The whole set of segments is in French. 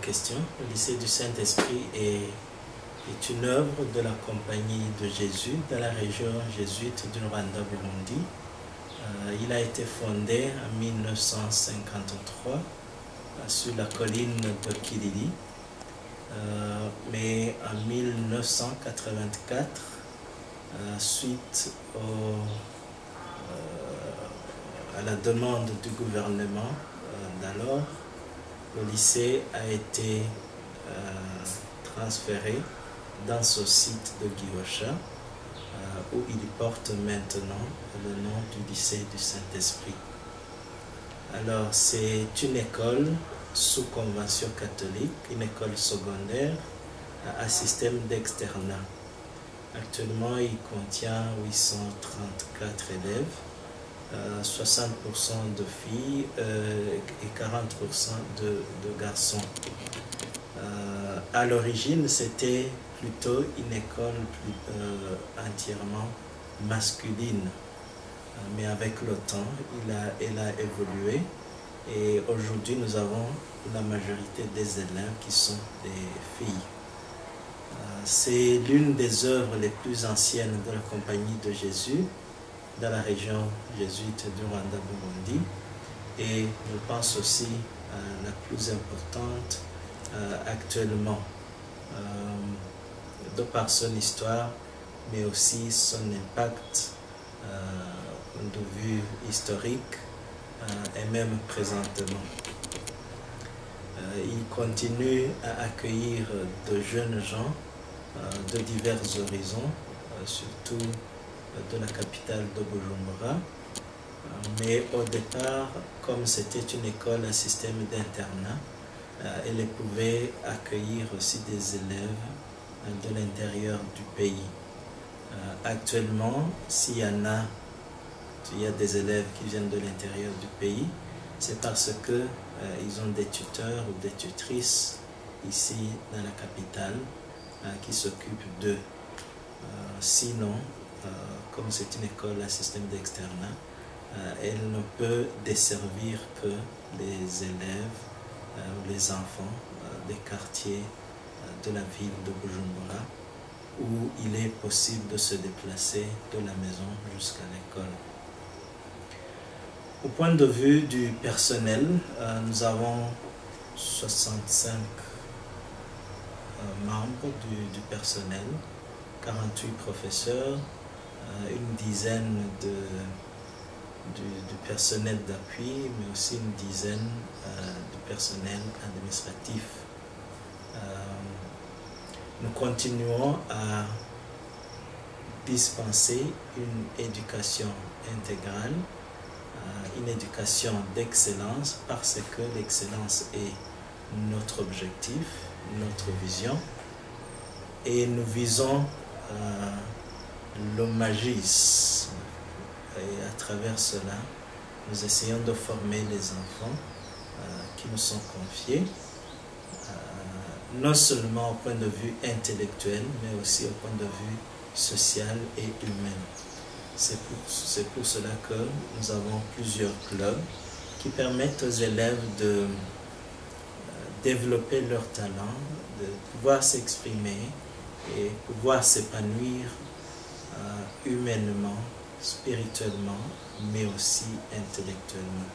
question. Le lycée du Saint-Esprit est une œuvre de la Compagnie de Jésus dans la région jésuite du Rwanda-Burundi. Il a été fondé en 1953 sur la colline de Kilili, mais en 1984, suite à la demande du gouvernement d'alors, le lycée a été transféré dans ce site de Gihosha, où il porte maintenant le nom du lycée du Saint-Esprit. Alors, c'est une école sous convention catholique, une école secondaire à système d'externat. Actuellement, il contient 834 élèves, 60% de filles et 40% de garçons. À l'origine, c'était plutôt une école entièrement masculine, mais avec le temps, elle a évolué et aujourd'hui, nous avons la majorité des élèves qui sont des filles. C'est l'une des œuvres les plus anciennes de la Compagnie de Jésus dans la région jésuite du Rwanda-Burundi et je pense aussi la plus importante actuellement, de par son histoire, mais aussi son impact de vue historique et même présentement. Il continue à accueillir de jeunes gens de divers horizons, surtout de la capitale de Bujumbura. Mais au départ, comme c'était une école à système d'internat, elle pouvait accueillir aussi des élèves de l'intérieur du pays. Actuellement, s'il y a des élèves qui viennent de l'intérieur du pays, c'est parce que ils ont des tuteurs ou des tutrices ici dans la capitale qui s'occupent d'eux. Sinon, comme c'est une école à système d'externat, elle ne peut desservir que les élèves, les enfants des quartiers de la ville de Bujumbura, où il est possible de se déplacer de la maison jusqu'à l'école. Au point de vue du personnel, nous avons 65 membres du personnel, 48 professeurs, une dizaine du personnel d'appui, mais aussi une dizaine du personnel administratif. Nous continuons à dispenser une éducation intégrale, une éducation d'excellence, parce que l'excellence est notre objectif, notre vision, et nous visons le magisme. Et à travers cela, nous essayons de former les enfants qui nous sont confiés, non seulement au point de vue intellectuel, mais aussi au point de vue social et humain. C'est pour cela que nous avons plusieurs clubs qui permettent aux élèves de développer leur talent, de pouvoir s'exprimer et pouvoir s'épanouir humainement, spirituellement, mais aussi intellectuellement.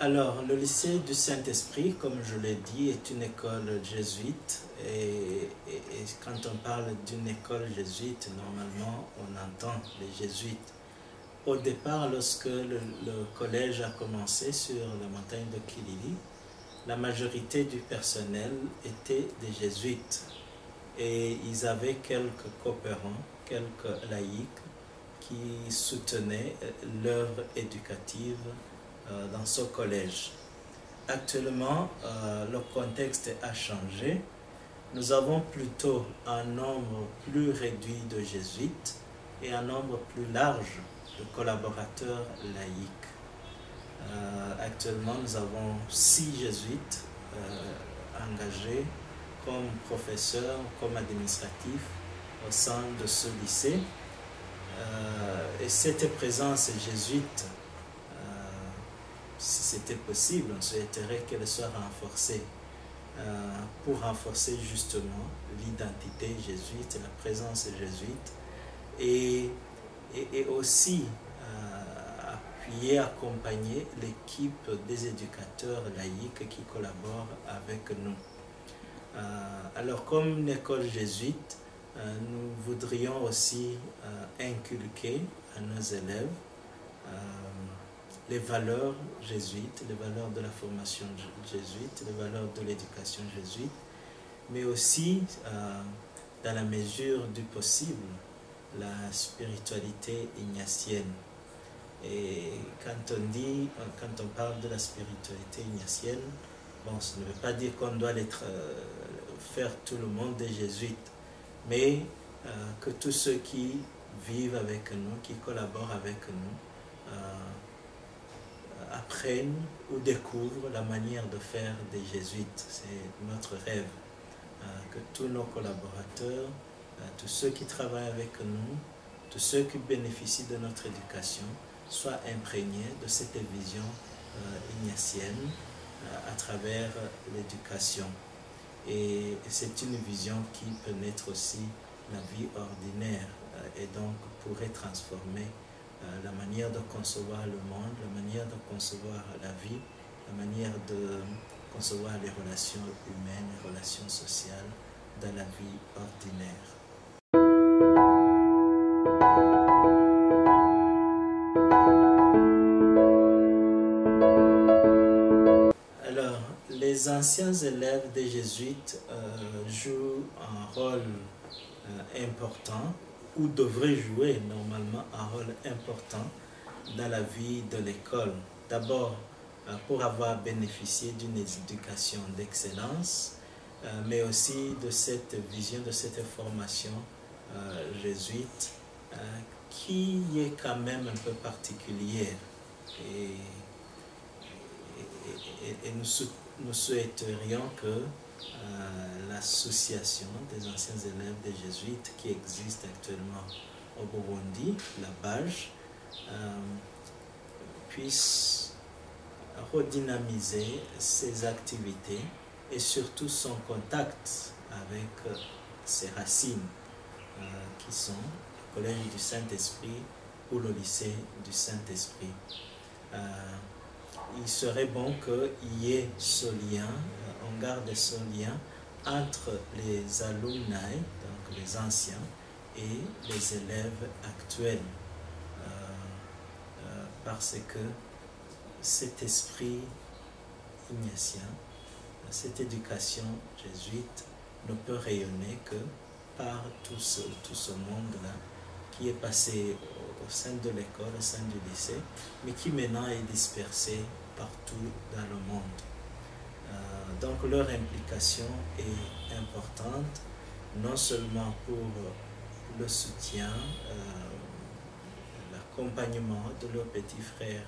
Alors, le lycée du Saint-Esprit, comme je l'ai dit, est une école jésuite. Et quand on parle d'une école jésuite, normalement, on entend les jésuites. Au départ, lorsque le collège a commencé sur la montagne de Kilili, la majorité du personnel était des jésuites. Et ils avaient quelques coopérants, quelques laïcs qui soutenaient l'œuvre éducative dans ce collège. Actuellement, le contexte a changé. Nous avons plutôt un nombre plus réduit de jésuites et un nombre plus large de collaborateurs laïcs. Actuellement, nous avons 6 jésuites engagés comme professeurs, comme administratifs au sein de ce lycée. Et cette présence jésuite, si c'était possible, on souhaiterait qu'elle soit renforcée pour renforcer justement l'identité jésuite, la présence jésuite et aussi appuyer, accompagner l'équipe des éducateurs laïcs qui collaborent avec nous. Alors comme une école jésuite, nous voudrions aussi inculquer à nos élèves les valeurs jésuites, les valeurs de la formation jésuite, les valeurs de l'éducation jésuite, mais aussi, dans la mesure du possible, la spiritualité ignatienne. Et quand on parle de la spiritualité ignatienne, bon, ça ne veut pas dire qu'on doit faire tout le monde des jésuites, mais que tous ceux qui vivent avec nous, qui collaborent avec nous, apprennent ou découvrent la manière de faire des jésuites. C'est notre rêve, que tous nos collaborateurs, tous ceux qui travaillent avec nous, tous ceux qui bénéficient de notre éducation, soient imprégnés de cette vision ignatienne à travers l'éducation. Et c'est une vision qui peut naître aussi la vie ordinaire et donc pourrait transformer la manière de concevoir le monde, la manière de concevoir la vie, la manière de concevoir les relations humaines, les relations sociales dans la vie ordinaire. Alors, les anciens élèves des jésuites jouent un rôle important, ou devraient jouer normalement un rôle important dans la vie de l'école. D'abord, pour avoir bénéficié d'une éducation d'excellence, mais aussi de cette vision, de cette formation jésuite qui est quand même un peu particulière. Et nous souhaiterions que l'association des anciens élèves des jésuites qui existe actuellement au Burundi, la BAJ, puisse redynamiser ses activités et surtout son contact avec ses racines qui sont le Collège du Saint-Esprit ou le lycée du Saint-Esprit. Il serait bon qu'il y ait ce lien, on garde ce lien entre les alumni, donc les anciens, et les élèves actuels. Parce que cet esprit ignatien, cette éducation jésuite ne peut rayonner que par tout ce monde-là qui est passé au sein de l'école, au sein du lycée, mais qui maintenant est dispersé partout dans le monde. Donc leur implication est importante, non seulement pour le soutien, l'accompagnement de leurs petits frères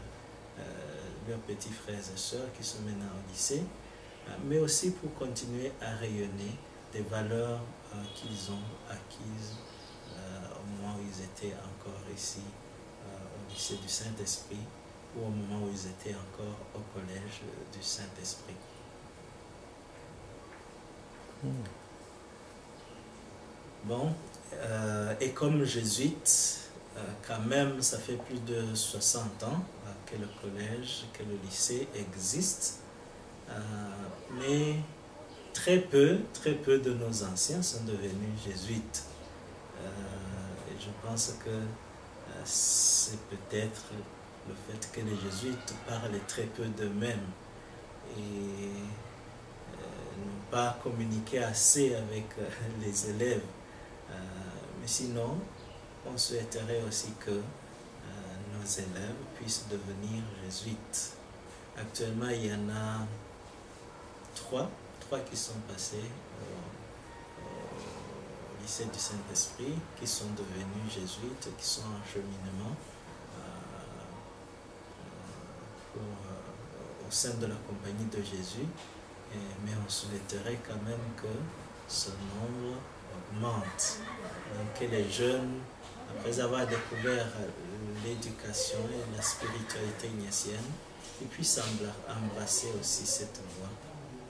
et sœurs qui sont maintenant au lycée, mais aussi pour continuer à rayonner des valeurs qu'ils ont acquises au moment où ils étaient encore ici au lycée du Saint-Esprit ou au moment où ils étaient encore au collège du Saint-Esprit. Bon, et comme jésuite, quand même, ça fait plus de 60 ans que le collège, que le lycée existe, mais très peu de nos anciens sont devenus jésuites. Et je pense que c'est peut-être le fait que les jésuites parlent très peu d'eux-mêmes et n'ont pas communiqué assez avec les élèves. Mais sinon, on souhaiterait aussi que nos élèves puissent devenir jésuites. Actuellement, il y en a trois qui sont passés au lycée du Saint-Esprit, qui sont devenus jésuites, qui sont en cheminement au sein de la compagnie de Jésus. Mais on souhaiterait quand même que ce nombre augmente. Donc que les jeunes, après avoir découvert l'éducation et la spiritualité ignatienne, ils puissent embrasser aussi cette voie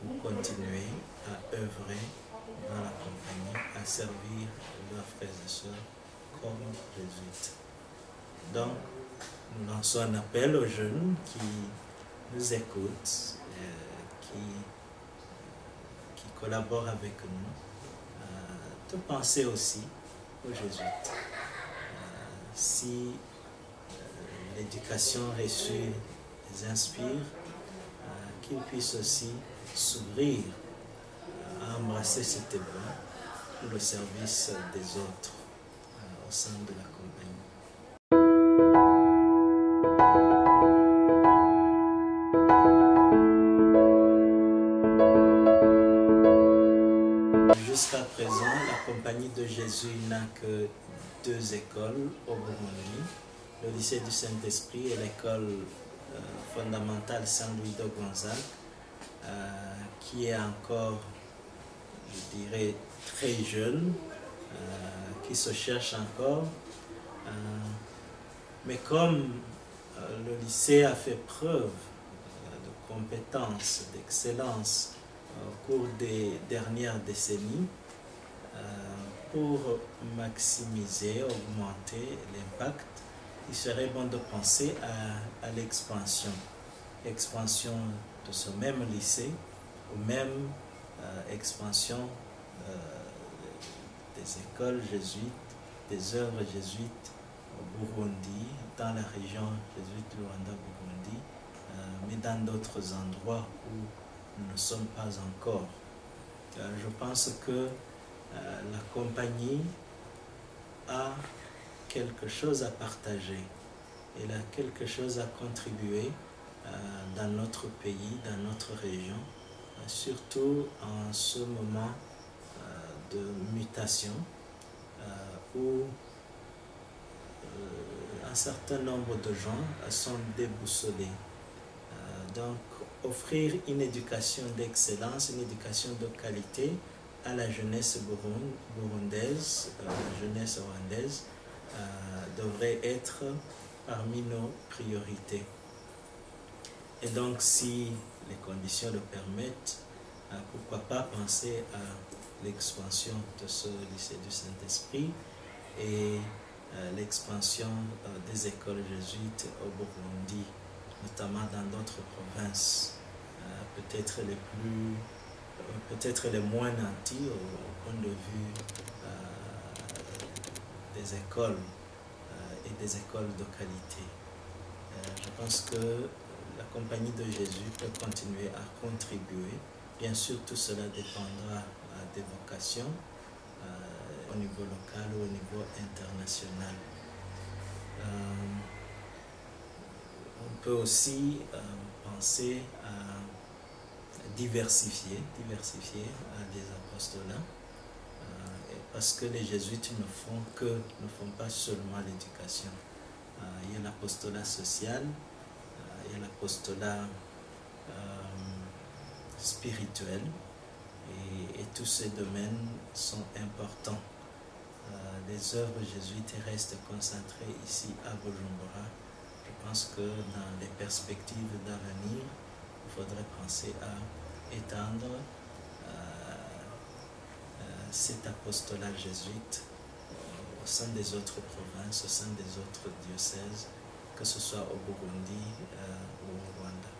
pour continuer à œuvrer dans la compagnie, à servir leurs frères et sœurs comme jésuites. Donc, nous lançons un appel aux jeunes qui nous écoutent, qui collaborent avec nous, de penser aussi aux jésuites. Si l'éducation reçue les inspire, qu'ils puissent aussi s'ouvrir à embrasser cette voie pour le service des autres au sein de la compagnie. Jusqu'à présent, la Compagnie de Jésus n'a que 2 écoles au Burundi, le lycée du Saint-Esprit et l'école fondamentale Saint-Louis de Gonzague, qui est encore, je dirais, très jeune, qui se cherche encore. Mais comme le lycée a fait preuve de compétences, d'excellence au cours des dernières décennies, pour maximiser, augmenter l'impact, il serait bon de penser à l'expansion de ce même lycée, ou même expansion des écoles jésuites, des œuvres jésuites au Burundi, dans la région jésuite Rwanda-Burundi, mais dans d'autres endroits où nous ne sommes pas encore. Je pense que la compagnie a quelque chose à partager, elle a quelque chose à contribuer dans notre pays, dans notre région, surtout en ce moment de mutation où un certain nombre de gens sont déboussolés. Donc, offrir une éducation d'excellence, une éducation de qualité à la jeunesse burundaise, la jeunesse rwandaise, devrait être parmi nos priorités. Et donc, si les conditions le permettent, pourquoi pas penser à l'expansion de ce lycée du Saint-Esprit et l'expansion des écoles jésuites au Burundi, notamment dans d'autres provinces, peut-être les moins nantis au point de vue des écoles et des écoles de qualité. Je pense que la Compagnie de Jésus peut continuer à contribuer. Bien sûr, tout cela dépendra des vocations au niveau local ou au niveau international. On peut aussi penser à diversifier les apostolats, parce que les jésuites ne font pas seulement l'éducation. Il y a l'apostolat social, il y a l'apostolat spirituel, et tous ces domaines sont importants. Les œuvres jésuites restent concentrées ici à Bujumbura. Je pense que dans les perspectives d'avenir, il faudrait penser à étendre cet apostolat jésuite au sein des autres provinces, au sein des autres diocèses, que ce soit au Burundi ou au Rwanda.